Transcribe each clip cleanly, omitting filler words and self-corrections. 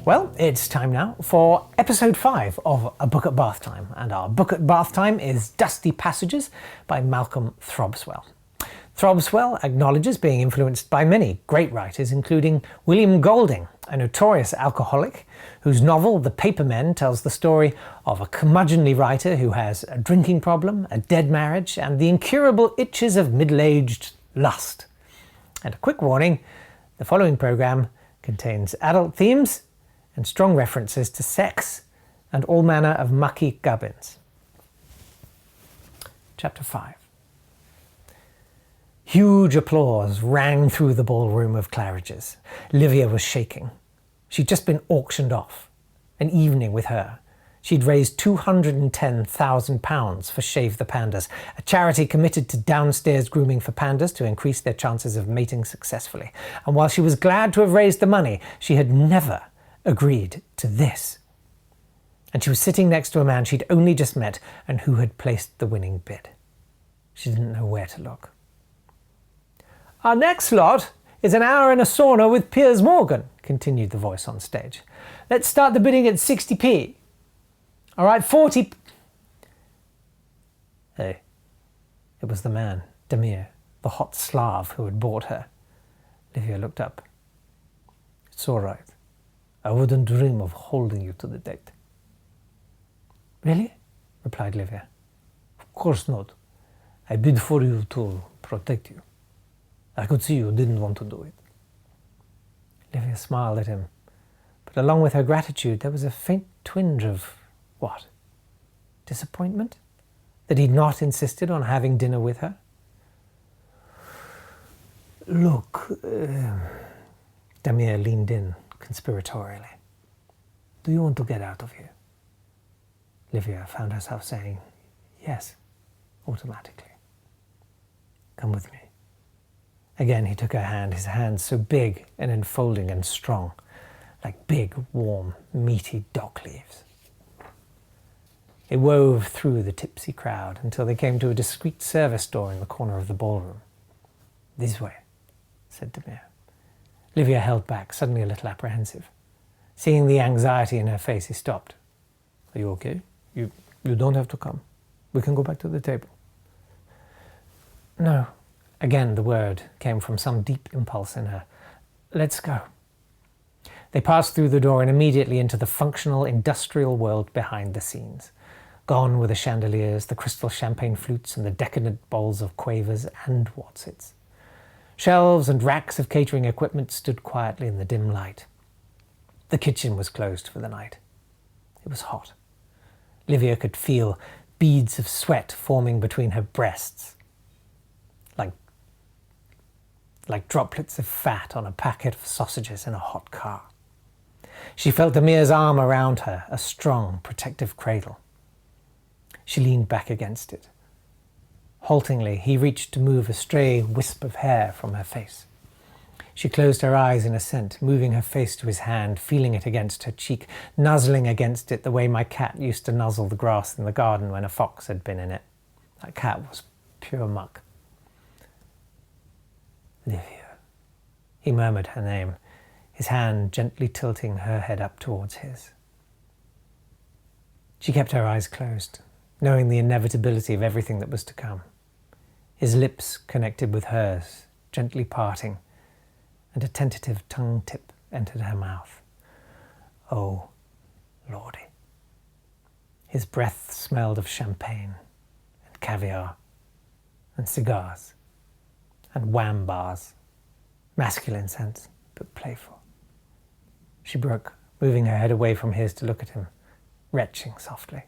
Well, it's time now for episode 5 of A Book at Bathtime, and our book at Bathtime is Dusty Passages by Malcolm Throbswell. Throbswell acknowledges being influenced by many great writers, including William Golding, a notorious alcoholic, whose novel The Papermen tells the story of a curmudgeonly writer who has a drinking problem, a dead marriage, and the incurable itches of middle-aged lust. And a quick warning, the following programme contains adult themes and strong references to sex and all manner of mucky gubbins. Chapter 5. Huge applause rang through the ballroom of Claridge's. Livia was shaking. She'd just been auctioned off. An evening with her. She'd raised £210,000 for Shave the Pandas, a charity committed to downstairs grooming for pandas to increase their chances of mating successfully. And while she was glad to have raised the money, she had never agreed to this. And she was sitting next to a man she'd only just met and who had placed the winning bid. She didn't know where to look. "Our next lot is an hour in a sauna with Piers Morgan," continued the voice on stage. "Let's start the bidding at 60p. All right, 40... Hey, it was the man, Damir, the hot Slav who had bought her. Livia looked up. "It's all right. I wouldn't dream of holding you to the date." "Really?" replied Livia. "Of course not. I bid for you to protect you. I could see you didn't want to do it." Livia smiled at him, but along with her gratitude there was a faint twinge of, what? Disappointment? That he'd not insisted on having dinner with her? "Look," Damir leaned in conspiratorially. "Do you want to get out of here?" Livia found herself saying yes, automatically. "Come with me." Again he took her hand, his hands so big and enfolding and strong, like big, warm, meaty dock leaves. They wove through the tipsy crowd until they came to a discreet service door in the corner of the ballroom. "This way," said Damir. Livia held back, suddenly a little apprehensive. Seeing the anxiety in her face, he stopped. "Are you okay? You don't have to come. We can go back to the table." "No." Again the word came from some deep impulse in her. "Let's go." They passed through the door and immediately into the functional industrial world behind the scenes. Gone were the chandeliers, the crystal champagne flutes, and the decadent bowls of quavers and Watsits. Shelves and racks of catering equipment stood quietly in the dim light. The kitchen was closed for the night. It was hot. Livia could feel beads of sweat forming between her breasts, like droplets of fat on a packet of sausages in a hot car. She felt Damir's arm around her, a strong, protective cradle. She leaned back against it. Haltingly, he reached to move a stray wisp of hair from her face. She closed her eyes in assent, moving her face to his hand, feeling it against her cheek, nuzzling against it the way my cat used to nuzzle the grass in the garden when a fox had been in it. That cat was pure muck. "Livia," he murmured her name, his hand gently tilting her head up towards his. She kept her eyes closed, knowing the inevitability of everything that was to come. His lips connected with hers, gently parting, and a tentative tongue tip entered her mouth. Oh, Lordy. His breath smelled of champagne and caviar and cigars and wham bars, masculine scents, but playful. She broke, moving her head away from his to look at him, retching softly.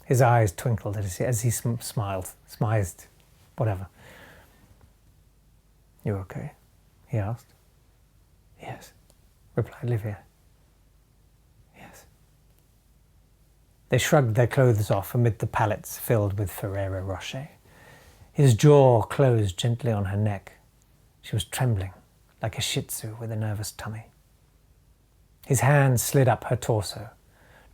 His eyes twinkled as he smiled, whatever. "You okay?" he asked. "Yes," replied Livia. "Yes." They shrugged their clothes off amid the pallets filled with Ferrero Rocher. His jaw closed gently on her neck. She was trembling, like a shih tzu with a nervous tummy. His hand slid up her torso,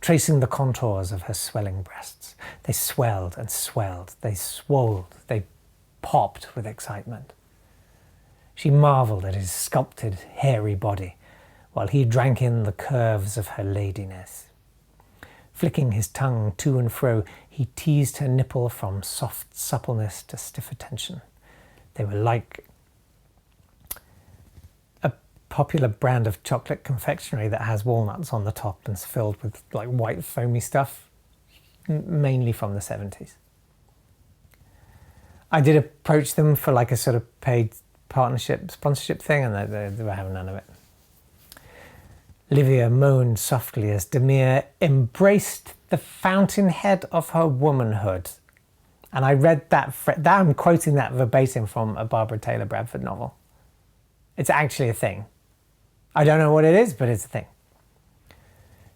tracing the contours of her swelling breasts. They swelled and swelled. They swelled. They popped with excitement. She marveled at his sculpted, hairy body, while he drank in the curves of her ladiness. Flicking his tongue to and fro, he teased her nipple from soft suppleness to stiffer tension. They were like a popular brand of chocolate confectionery that has walnuts on the top and is filled with like white foamy stuff, mainly from the 70s. I did approach them for like a sort of paid partnership, sponsorship thing, and they were having none of it. Livia moaned softly as Demir embraced the fountainhead of her womanhood. And I read that I'm quoting that verbatim from a Barbara Taylor Bradford novel. It's actually a thing. I don't know what it is, but it's a thing.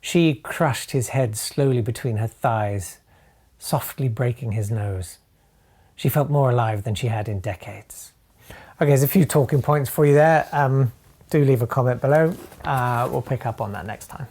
She crushed his head slowly between her thighs, softly breaking his nose. She felt more alive than she had in decades. Okay, there's a few talking points for you there. Do leave a comment below. We'll pick up on that next time.